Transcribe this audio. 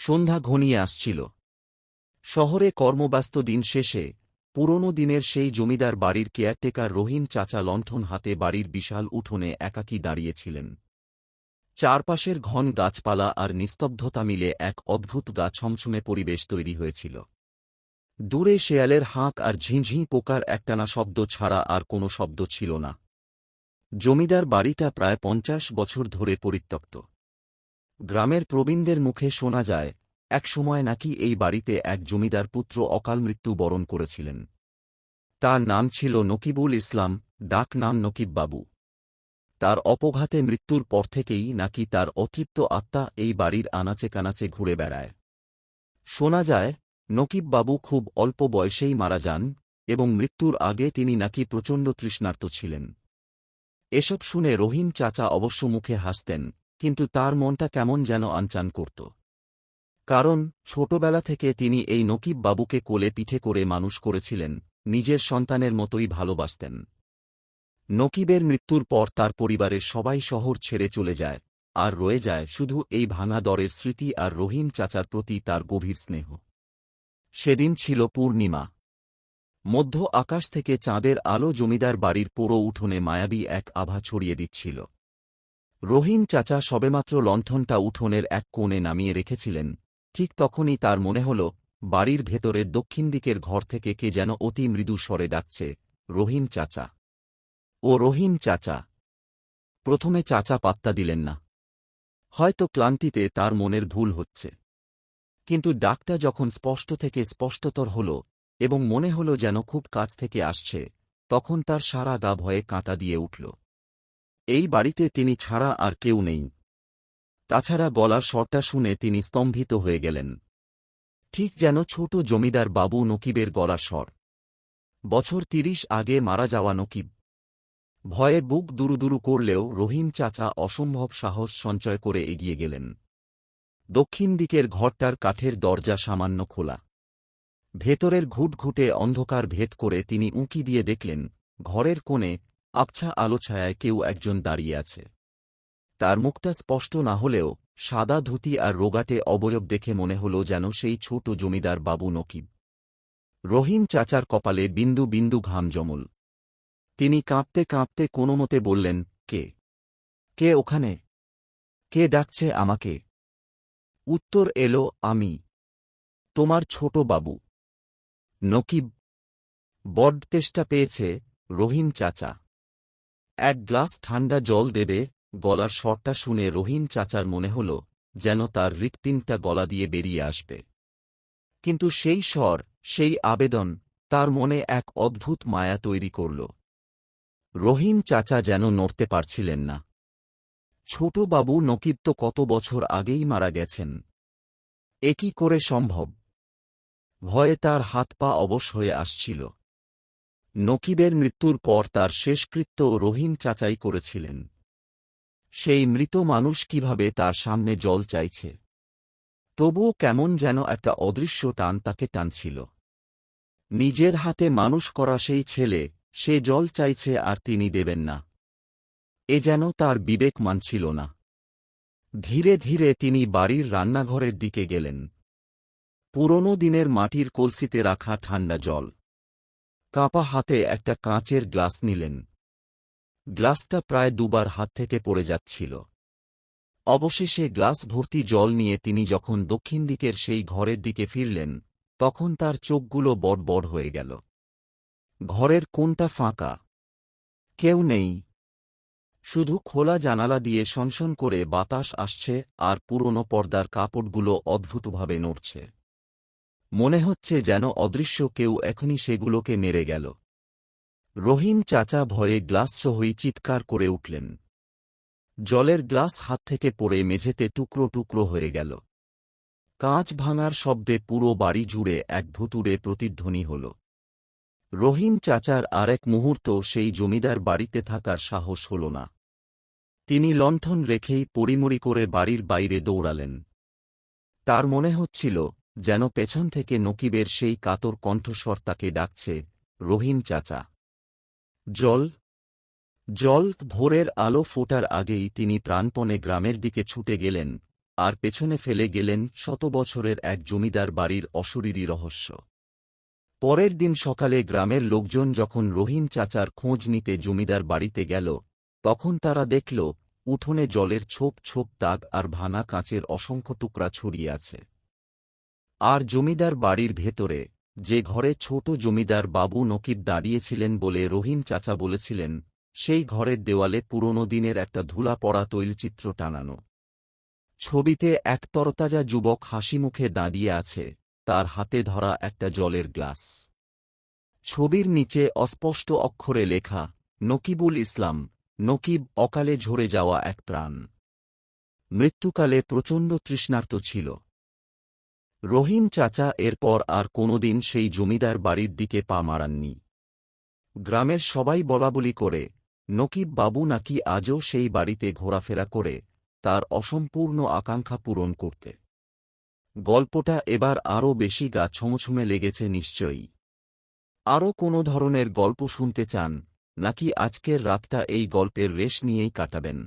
সন্ধ্যা ঘনিয়ে আসছিল। শহরে কর্মব্যস্ত দিন শেষে পুরনো দিনের সেই জমিদার বাড়ির কেয়ারটেকার রহিম চাচা লণ্ঠন হাতে বাড়ির বিশাল উঠোনে একাকী দাঁড়িয়েছিলেন। চারপাশের ঘন গাছপালা আর নিস্তব্ধতা মিলে এক অদ্ভুত গা ছমছমে পরিবেশ তৈরি হয়েছিল। দূরে শেয়ালের হাঁক আর ঝিঁঝিঁ পোকার একটানা শব্দ ছাড়া আর কোনো শব্দ ছিল না। জমিদার বাড়িটা প্রায় ৫০ বছর ধরে পরিত্যক্ত। গ্রামের প্রবীণদের মুখে শোনা যায়, একসময় নাকি এই বাড়িতে এক জমিদার পুত্র অকাল মৃত্যু বরণ করেছিলেন। তার নাম ছিল নকিবুল ইসলাম, ডাক নাম নকিব বাবু। তার অপঘাতে মৃত্যুর পর থেকেই নাকি তার অতৃপ্ত আত্মা এই বাড়ির আনাচে কানাচে ঘুরে বেড়ায়। শোনা যায়, নকিব বাবু খুব অল্প বয়সেই মারা যান এবং মৃত্যুর আগে তিনি নাকি প্রচণ্ড তৃষ্ণার্ত ছিলেন। এসব শুনে রহিম চাচা অবশ্য মুখে হাসতেন, কিন্তু তার মনটা কেমন যেন আনচান করত। কারণ ছোটবেলা থেকে তিনি এই নকিব বাবুকে কোলে পিঠে করে মানুষ করেছিলেন, নিজের সন্তানের মতোই ভালোবাসতেন। নকিবের মৃত্যুর পর তার পরিবারের সবাই শহর ছেড়ে চলে যায়, আর রয়ে যায় শুধু এই ভাঙা দরের স্মৃতি আর রহিম চাচার প্রতি তার গভীর স্নেহ। সেদিন ছিল পূর্ণিমা। মধ্য আকাশ থেকে চাঁদের আলো জমিদার বাড়ির পুরো উঠোনে মায়াবী এক আভা ছড়িয়ে দিচ্ছিল। রহিম চাচা সবেমাত্র লণ্ঠনটা উঠোনের এক কোণে নামিয়ে রেখেছিলেন, ঠিক তখনই তার মনে হল বাড়ির ভেতরের দক্ষিণ দিকের ঘর থেকে কে যেন অতি মৃদু স্বরে ডাকছে, রহিম চাচা, ও রহিম চাচা। প্রথমে চাচা পাত্তা দিলেন না। হয়তো ক্লান্তিতে তার মনের ভুল হচ্ছে। কিন্তু ডাকটা যখন স্পষ্ট থেকে স্পষ্টতর হল এবং মনে হল যেন খুব কাছ থেকে আসছে, তখন তার সারা গা ভয়ে কাঁটা দিয়ে উঠল। এই বাড়িতে তিনি ছাড়া আর কেউ নেই। তাছাড়া গলার স্বরটা শুনে তিনি স্তম্ভিত হয়ে গেলেন, ঠিক যেন ছোট জমিদার বাবু নকিবের গলার স্বর। বছর ৩০ আগে মারা যাওয়া নকিব। ভয়ে বুক দুরুদুরু করলেও রহিম চাচা অসম্ভব সাহস সঞ্চয় করে এগিয়ে গেলেন। দক্ষিণ দিকের ঘরটার কাঠের দরজা সামান্য খোলা। ভেতরের ঘুটঘুটে অন্ধকার ভেদ করে তিনি উঁকি দিয়ে দেখলেন, ঘরের কোণে আবছা আলোছায়ায় কেউ একজন দাঁড়িয়ে আছে। তার মুখটা স্পষ্ট না হলেও সাদা ধুতি আর রোগাটে অবয়ব দেখে মনে হল যেন সেই ছোট জমিদার বাবু নকিব। রহিম চাচার কপালে বিন্দু বিন্দু ঘাম জমল। তিনি কাঁপতে কাঁপতে কোনোমতে বললেন, কে? কে ওখানে? কে ডাকছে আমাকে? উত্তর এলো, আমি, তোমার ছোট বাবু নকিব। বড্ড তেষ্টা পেয়েছে রহিম চাচা। এক গ্লাস ঠান্ডা জল দেবে? গলার স্বরটা শুনে রহিম চাচার মনে হল যেন তার হৃৎপিণ্ডটা গলা দিয়ে বেরিয়ে আসবে। কিন্তু সেই স্বর, সেই আবেদন তার মনে এক অদ্ভুত মায়া তৈরি করল। রহিম চাচা যেন নড়তে পারছিলেন না। ছোট বাবু নকিব তো কত বছর আগেই মারা গেছেন। এ কি করে সম্ভব? ভয়ে তার হাত পা অবশ হয়ে আসছিল। নকিবের মৃত্যুর পর তার শেষকৃত্য রহিম চাচাই করেছিলেন। সেই মৃত মানুষ কিভাবে তার সামনে জল চাইছে? তবুও কেমন যেন একটা অদৃশ্য টান তাকে টানছিল। নিজের হাতে মানুষ করা সেই ছেলে, সে জল চাইছে আর তিনি দেবেন না। এ যেন তার বিবেক মানছিল না। ধীরে ধীরে তিনি বাড়ির রান্নাঘরের দিকে গেলেন। পুরনো দিনের মাটির কলসিতে রাখা ঠান্ডা জল। কাঁপা হাতে একটা কাঁচের গ্লাস নিলেন। গ্লাসটা প্রায় দুবার হাত থেকে পড়ে যাচ্ছিল। অবশেষে গ্লাস ভর্তি জল নিয়ে তিনি যখন দক্ষিণ দিকের সেই ঘরের দিকে ফিরলেন, তখন তার চোখগুলো বড় বড় হয়ে গেল। ঘরের কোণটা ফাঁকা। কেউ নেই। শুধু খোলা জানালা দিয়ে সনসন করে বাতাস আসছে আর পুরনো পর্দার কাপড়গুলো অদ্ভুতভাবে নড়ছে। মনে হচ্ছে যেন অদৃশ্য কেউ এখনই সেগুলোকে নেড়ে গেল। রহিম চাচা ভয়ে গ্লাস সহই চিৎকার করে উঠলেন। জলের গ্লাস হাত থেকে পড়ে মেঝেতে টুকরো টুকরো হয়ে গেল। কাঁচ ভাঙার শব্দে পুরো বাড়ি জুড়ে এক ভুতুড়ে প্রতিধ্বনি হল। রহিম চাচার আরেক মুহূর্ত সেই জমিদার বাড়িতে থাকার সাহস হল না। তিনি লণ্ঠন রেখেই পড়িমড়ি করে বাড়ির বাইরে দৌড়ালেন। তার মনে হচ্ছিল যেন পেছন থেকে নকিবের সেই কাতর কণ্ঠস্বর তাকে ডাকছে, রহিম চাচা, জল, জল। ভোরের আলো ফোটার আগেই তিনি প্রাণপণে গ্রামের দিকে ছুটে গেলেন আর পেছনে ফেলে গেলেন শত বছরের এক জমিদার বাড়ির অশরীরী রহস্য। পরের দিন সকালে গ্রামের লোকজন যখন রহিম চাচার খোঁজ নিতে জমিদার বাড়িতে গেল, তখন তারা দেখল উঠোনে জলের ছোপ ছোপ দাগ আর ভাঙা কাঁচের অসংখ্য টুকরা ছড়িয়ে আছে। আর জমিদার বাড়ির ভেতরে, যে ঘরে ছোট জমিদার বাবু নকিব দাঁড়িয়েছিলেন বলে রহিম চাচা বলেছিলেন, সেই ঘরের দেওয়ালে পুরনো দিনের একটা ধুলা পড়া তৈলচিত্র টানানো। ছবিতে এক তরতাজা যুবক হাসিমুখে দাঁড়িয়ে আছে, তার হাতে ধরা একটা জলের গ্লাস। ছবির নিচে অস্পষ্ট অক্ষরে লেখা, নকিবুল ইসলাম, নকিব অকালে ঝরে যাওয়া এক প্রাণ। মৃত্যুকালে প্রচণ্ড তৃষ্ণার্ত ছিল। রহিম চাচা এরপর আর কোনোদিন সেই জমিদার বাড়ির দিকে পা মারাননি। গ্রামের সবাই বলাবলি করে, নকিব বাবু নাকি আজও সেই বাড়িতে ঘোরাফেরা করে, তার অসম্পূর্ণ আকাঙ্ক্ষা পূরণ করতে। গল্পটা এবার আরও বেশি গা ছমছমে লেগেছে নিশ্চয়ই। আরও কোনো ধরনের গল্প শুনতে চান, নাকি আজকের রাতটা এই গল্পের রেশ নিয়েই কাটাবেন?